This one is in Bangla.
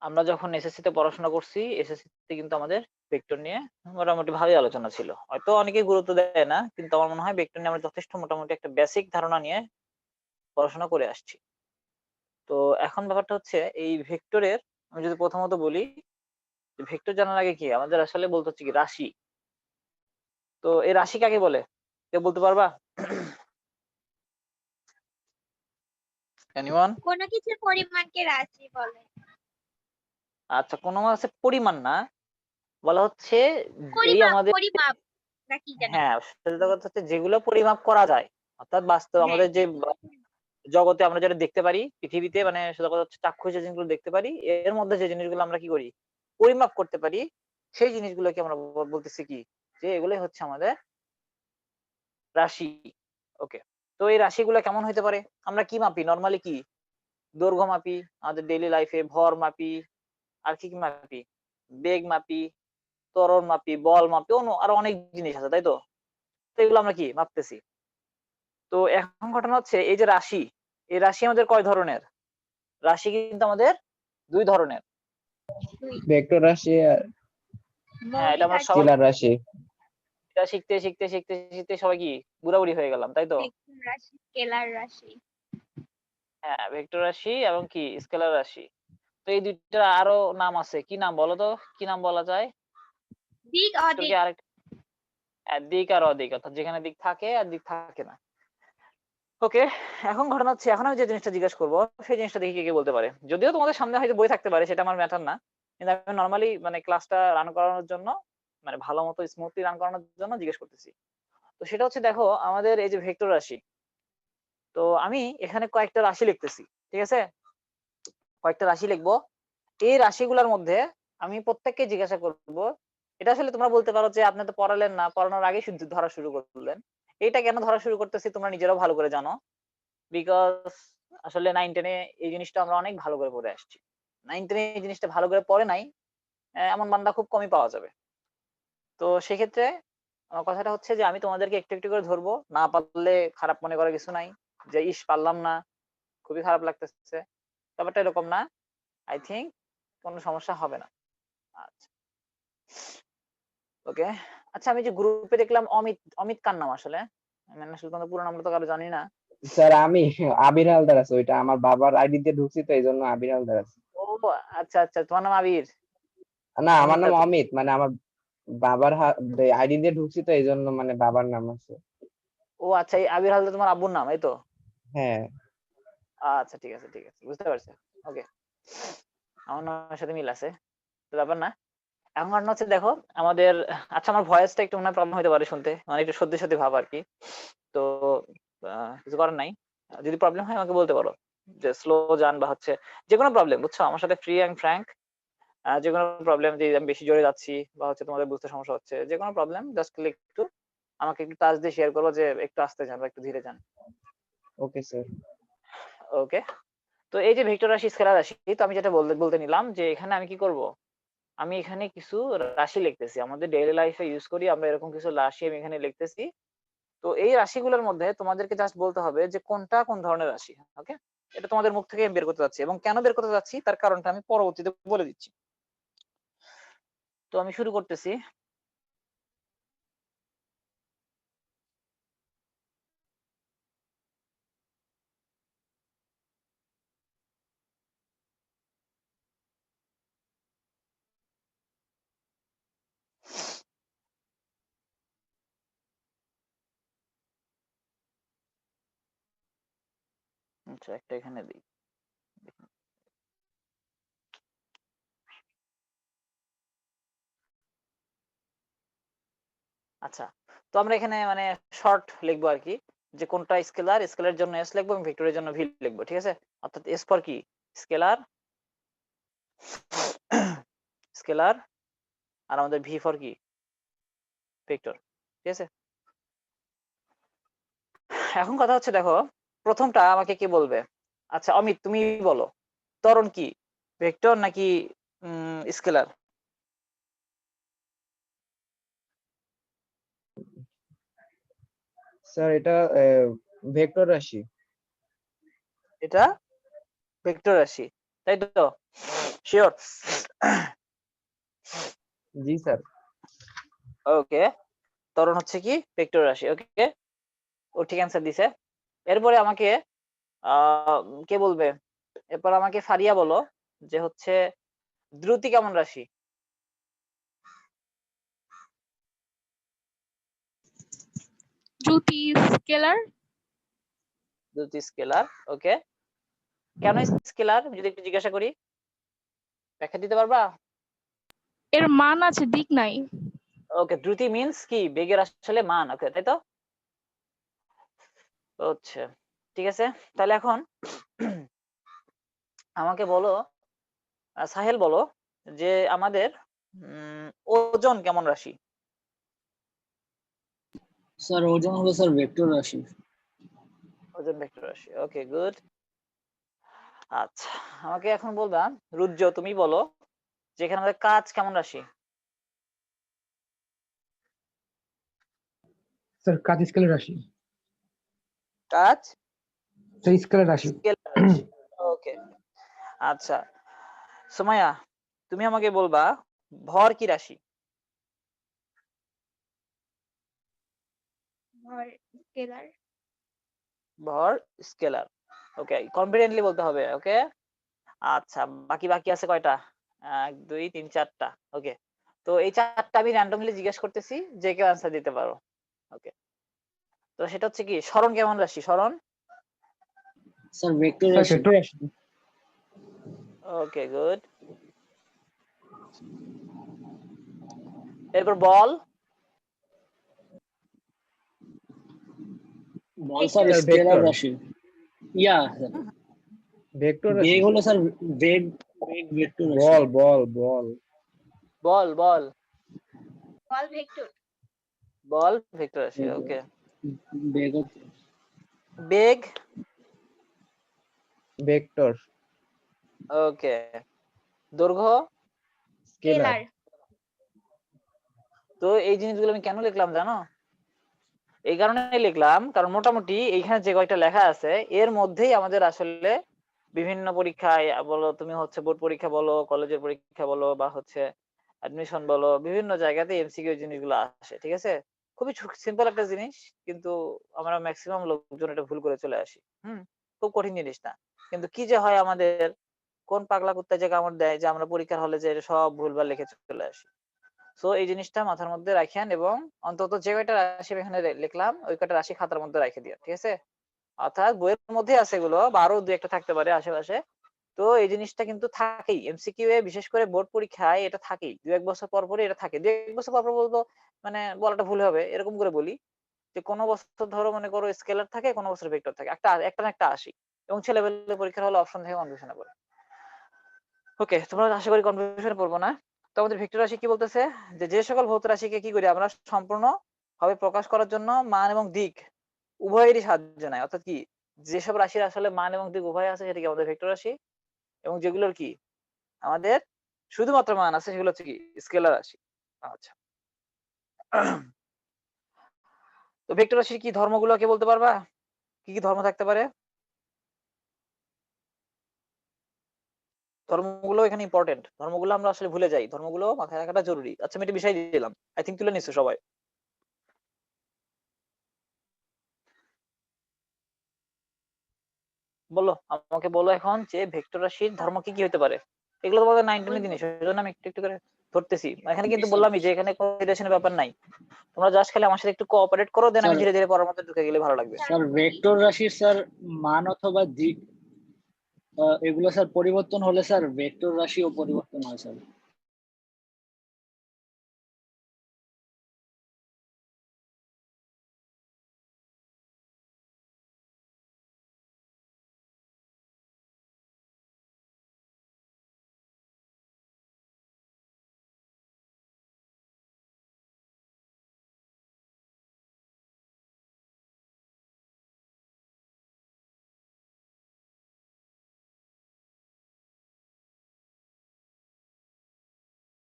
আমরা যখন এসএসসি তে পড়াশোনা করছি, এসএসসি তে কিন্তু আমাদের ভেক্টর নিয়ে মোটামুটি ভালোই আলোচনা ছিল। হয়তো অনেকে গুরুত্ব দেয় না, কিন্তু আমার মনে হয় ভেক্টর নিয়ে আমরা যথেষ্ট মোটামুটি একটা বেসিক ধারণা নিয়ে পড়াশোনা করে আসছি। তো এখন ব্যাপারটা হচ্ছে এই ভেক্টরের, আমি যদি প্রথমত বলি, ভেক্টর জানার আগে কি আমাদের আসলে বলতে হচ্ছে কি রাশি। তো এই রাশি কাকে বলে? কেউ বলতে পারবা? এনিওয়ান? কোন কিছুর পরিমাণকে রাশি বলে। আচ্ছা, কোনো আছে পরিমাণ না, বলা হচ্ছে এই পরিমাপ আমাদের, পরিমাপ নাকি জানি। হ্যাঁ সেটা কথা হচ্ছে যেগুলো পরিমাপ করা যায়, অর্থাৎ বাস্তব হ্যাঁ আমাদের যে হ্যাঁ জগতে আমরা যেটা দেখতে পারি পৃথিবীতে, মানে সেটা কথা হচ্ছে চাক্ষুষ যে জিনিসগুলো দেখতে পারি, এর মধ্যে যে জিনিসগুলো আমরা কি করি পরিমাপ করতে পারি, সেই জিনিসগুলোকে আমরা বলতেছি কি, যে এগুলোই হচ্ছে আমাদের রাশি। ওকে, তো এই রাশিগুলো কেমন হইতে পারে? আমরা কি মাপি নরমালি? কি দৈর্ঘ্য মাপি আমাদের ডেইলি লাইফে, ভর মাপি, আর কি কি মাপি? বেগ মাপি, ত্বরণ মাপি, বল মাপি, আরো অনেক জিনিস আছে, তাই তো? তো এগুলো আমরা কি মাপতেছি। তো এখন ঘটনা হচ্ছে এই যে রাশি, এই রাশি আমাদের কয় ধরনের? রাশি কিন্তু আমাদের ২ ধরনের। ভেক্টর রাশি আর হ্যাঁ, এটা মৌলিক আমরা আর সবাই স্কেলার রাশি। এটা শিখতে, শিখতে, শিখতে, শিখতে সবাই কি বুড়াবুড়ি হয়ে গেলাম, তাই তো? ভেক্টর রাশি, স্কেলার রাশি। হ্যাঁ, ভেক্টর রাশি এবং কি স্কেলার রাশি। তো এই ২ টার আরো নাম আছে। কি নাম বলো তো? কি নাম বলা যায়? দিক ভেক্টরকে অদিক। আরেকটা, দিক আর অদিক, অর্থাৎ যেখানে দিক থাকে আর দিক থাকে না। ওকে, এখন ঘটনা হচ্ছে এখন আমি যে জিনিসটা জিজ্ঞেস করব সেই জিনিসটা দেখি কে বলতে পারে। যদিও তোমাদের সামনে হয়তো বই থাকতে পারে, সেটা আমার ম্যাটার না। কিন্তু আমি নরমালি মানে ক্লাসটা রান করানোর জন্য, মানে ভালো মতো স্মুথলি রান করানোর জন্য জিজ্ঞেস করতেছি। তো সেটা হচ্ছে দেখো আমাদের এই যে ভেক্টর রাশি, তো আমি এখানে কয়েকটা রাশি লিখতেছি, ঠিক আছে? কয়েকটা রাশি লিখবো। এই রাশিগুলোর মধ্যে আমি প্রত্যেককে জিজ্ঞাসা করব, এটা আসলে তোমরা বলতে পারো যে আপনি তো পড়ালেন না, পড়ানোর আগেই শুধু ধরা শুরু করলেন। এটা কেন ধরা শুরু করতেছি তোমরা নিজেরাও ভালো করে জানো। বিকজ আসলে 9-10 এ এই জিনিসটা আমরা অনেক ভালো করে পড়ে আসছি। 9-10 এ এই জিনিসটা ভালো করে পড়ে নাই, এমন বান্দা খুব কমই পাওয়া যাবে। তো সেক্ষেত্রে আমার কথাটা হচ্ছে যে আমি তোমাদেরকে একটু একটু করে ধরবো, না পারলে খারাপ মনে করার কিছু নাই, যে ইস পারলাম না, খুবই খারাপ লাগতেছে, ব্যাপারটা এরকম না। আই থিংক কোনো সমস্যা হবে না। আচ্ছা, ওকে। আচ্ছা, আমি যে গ্রুপে দেখলাম অমিত, অমিত কার নাম আসলে? আমি আসলে তোমাদের পুরো নামটা তো কারো জানি না। স্যার আমি আবির হালদার আছে, ওইটা আমার বাবার আইডি দিয়ে ঢুকছি তো এই জন্য আবির হালদার আছে। ও আচ্ছা আচ্ছা, তোমার নাম আবির? না আমার অমিত নাম আছে। অমিত, মানে আমার বাবার আইডি দিয়ে ঢুকছি তো এই জন্য মানে বাবার নাম আছে। ও আচ্ছা, এই আবির হালদার তোমার আব্বুর নাম, এই তো? হ্যাঁ। আচ্ছা ঠিক আছে, ঠিক আছে, বুঝতে পারছি। ওকে, আমার নামের সাথে মিল আছে, তো ব্যাপার না। এখন ঘটনা হচ্ছে দেখো আমাদের, আচ্ছা আমার ভয়েসটা একটু মনে হয় প্রবলেম হতে পারে শুনতে, মানে একটু সত্যি সত্যি ভাব আর কি। তো কিছু করার নাই। যদি প্রবলেম হয় আমাকে বলতে পারো, যে স্লো যান বা হচ্ছে যে কোনো প্রবলেম, বুঝছো? আমার সাথে ফ্রি অ্যান্ড ফ্র্যাঙ্ক। যে কোনো প্রবলেম, যে আমি বেশি জোরে যাচ্ছি বা হচ্ছে তোমাদের বুঝতে সমস্যা হচ্ছে, যে কোনো প্রবলেম জাস্ট একটু আমাকে একটু টাচ দিয়ে শেয়ার করবো, যে একটু আস্তে যান বা একটু ধীরে যান। Okay sir. ওকে, তো এই যে ভেক্টর রাশি, স্কেলার রাশি, তো আমি যেটা বলতে বলতে নিলাম যে এখানে আমি কি করব, আমি এখানে কিছু রাশি লিখতেছি, আমাদের ডেইলি লাইফে ইউজ করি আমরা এরকম কিছু রাশি আমি এখানে লিখতেছি। তো এই রাশিগুলোর মধ্যে তোমাদেরকে জাস্ট বলতে হবে যে কোনটা কোন ধরনের রাশি। ওকে, এটা তোমাদের মুখ থেকে আমি বের করতে যাচ্ছি, এবং কেন বের করতে যাচ্ছি তার কারণটা আমি পরবর্তীতে বলে দিচ্ছি। তো আমি শুরু করতেছি। আচ্ছা, একটা এখানে দিই। আচ্ছা, তো আমরা এখানে মানে শর্ট লিখবো আর কি, যে কোনটা স্কেলার, স্কেলার জন্য এস লিখবো এবং ভেক্টরের জন্য ভি লিখবো, ঠিক আছে? অর্থাৎ এস ফর কি স্কেলার, স্কেলার, আর আমাদের ভি ফর কি ভেক্টর, ঠিক আছে? এখন কথা হচ্ছে দেখো, প্রথমটা আমাকে কি বলবে? আচ্ছা অমিত, তুমি বলো, ত্বরণ কি ভেক্টর নাকি স্কেলার? স্যার এটা ভেক্টর রাশি। এটা ভেক্টর রাশি, তাই তো? শিওর? জি স্যার। ওকে, ত্বরণ হচ্ছে কি ভেক্টর রাশি। ওকে, ও ঠিক অ্যান্সার দিছে। এরপরে আমাকে কে বলবে? এরপর আমাকে ফারিয়া বলো যে হচ্ছে দ্রুতি কেমন রাশি? দ্রুতি স্কেলার। দ্রুতি স্কেলার। ওকে, কেন স্কেলার যদি একটু জিজ্ঞাসা করি, ব্যাখ্যা দিতে পারবা? এর মান আছে, দিক নাই। ওকে, দ্রুতি মিন্স কি বেগের আসলে মান। ওকে, তাই তো? আচ্ছা, ঠিক আছে। তাহলে এখন আমাকে বলো, সাহেল বলো যে আমাদের ওজন কেমন রাশি? স্যার ওজন হলো স্যার ভেক্টর রাশি। ওজন ভেক্টর রাশি। ওকে, গুড। আচ্ছা, আমাকে এখন বলবা রুদ্র, তুমি বলো যে এখানে আমাদের কাজ কেমন রাশি? স্যার কাজ স্কেলার রাশি। কাজ স্যার স্কেলার রাশি। স্কেলার রাশি। ওকে, আচ্ছা সুমাইয়া, তুমি আমাকে বলবা ভর কি রাশি? ভর স্কেলার। ভর স্কেলার। ওকে, কনফিডেন্টলি বলতে হবে। ওকে, আচ্ছা বাকি বাকি আছে কয়টা? 1 2 3 4টা। ওকে, তো এই 4টা আমি র্যান্ডমলি জিজ্ঞেস করতেছি, যে কেউ অ্যান্সার দিতে পারো। ওকে, তো সেটা হচ্ছে কি সরণ কেমন রাশি? সরণ? স্যার ভেক্টর স্যার রাশি। ভেক্টর রাশি। ওকে, গুড। এরপর বল? বল স্যার স্যার স্কেলার ভেক্টর। রাশি। ইয়া ভেক্টর রাশি। বেগ হলো স্যার বেগ ভেক্টর রাশি। বল বল বল। বল বল বল ভেক্টর। বল ভেক্টর রাশি। ওকে, বেগ বেগ? ভেক্টর। ওকে, দৈর্ঘ্য? স্কেলার। স্কেলার। তো এই জিনিসগুলো আমি কেন লিখলাম জানো? এই কারণে লিখলাম কারণ মোটামুটি এইখানে যে কয়টা লেখা আছে এর মধ্যেই আমাদের আসলে বিভিন্ন পরীক্ষায় বলো, তুমি হচ্ছে বোর্ড পরীক্ষা বলো, কলেজের পরীক্ষা বলো, বা হচ্ছে অ্যাডমিশন বলো, বিভিন্ন জায়গাতে এমসিকিউ জিনিসগুলো আসে। ঠিক আছে, খুবই সিম্পল একটা জিনিস, কিন্তু আমরা ম্যাক্সিমাম লোকজন এটা ভুল করে চলে আসি। খুব কঠিন জিনিস না, কিন্তু কি যে হয় আমাদের, কোন পাগলা কুত্তা যে কামড় দেয় যে আমরা পরীক্ষার হলে যে সব ভুলভাল লিখে চলে আসি। সো এই জিনিসটা মাথার মধ্যে রাখেন, এবং অন্তত যে কয়টা রাশি আমি এখানে লিখলাম ওই কয়টা রাশি খাতার মধ্যে রেখে দিও। ঠিক আছে, অর্থাৎ বইয়ের মধ্যে আছে এগুলো, বা আরো দু একটা থাকতে পারে আশেপাশে। তো এই জিনিসটা কিন্তু থাকেই এমসিকিউ এ, বিশেষ করে বোর্ড পরীক্ষায় এটা থাকেই। 2-1 বছর পর পরে এটা থাকে। 2-1 বছর পর পর বলবো মানে বলাটা ভুল হবে, এরকম করে বলি যে কোনো বছর ধরো মনে করো স্কেলার থাকে, কোনো বছর ভেক্টর থাকে, একটা না একটা আসি, এবং ছেলেবেলে পরীক্ষার হলে অপশন থেকে কনফিউশনে পড়ে। ওকে, তোমরা আশা করি কনফিউশনে পড়বো না। তো আমাদের ভেক্টর রাশি কি বলতেছে যে যে সকল ভৌত রাশিকে কি করি আমরা সম্পূর্ণ ভাবে প্রকাশ করার জন্য মান এবং দিক উভয়েরই সাহায্য নেয়। অর্থাৎ কি যেসব রাশির আসলে মান এবং দিক উভয় আছে সেটা কি আমাদের ভেক্টর রাশি, এবং যেগুলোর কি আমাদের শুধুমাত্র মান আছে সেগুলো হচ্ছে কি স্কেলার রাশি। আচ্ছা, তো ভেক্টর রাশির কি ধর্মগুলো কে বলতে পারবা? কি কি ধর্ম থাকতে পারে? ধর্মগুলো এখানে ইম্পর্টেন্ট, ধর্মগুলো আমরা আসলে ভুলে যাই, ধর্মগুলো মাথায় রাখাটা জরুরি। আচ্ছা, আমি একটা বিষয় দিলাম, আই থিঙ্ক তুলে নিচ্ছ সবাই। বলো, আমাকে বলো এখন যে ভেক্টর রাশির ধর্ম কি কি হতে পারে? এগুলো তোমাদের 9-10 জিনিস, সেজন্য আমি একটু একটু করে ধরতেছি। এখানে কিন্তু বললামই যে এখানে কনসিডারেশনের ব্যাপার নাই, তোমরা জাস্ট খালি আমার সাথে একটু কোঅপারেট করো, দেন আমি স্যার ধীরে ধীরে পড়ার মধ্যে ঢুকে গেলে ভালো লাগবে। স্যার ভেক্টর রাশির স্যার মান অথবা দিক এগুলো স্যার পরিবর্তন হলে স্যার ভেক্টর রাশিও পরিবর্তন হয় স্যার।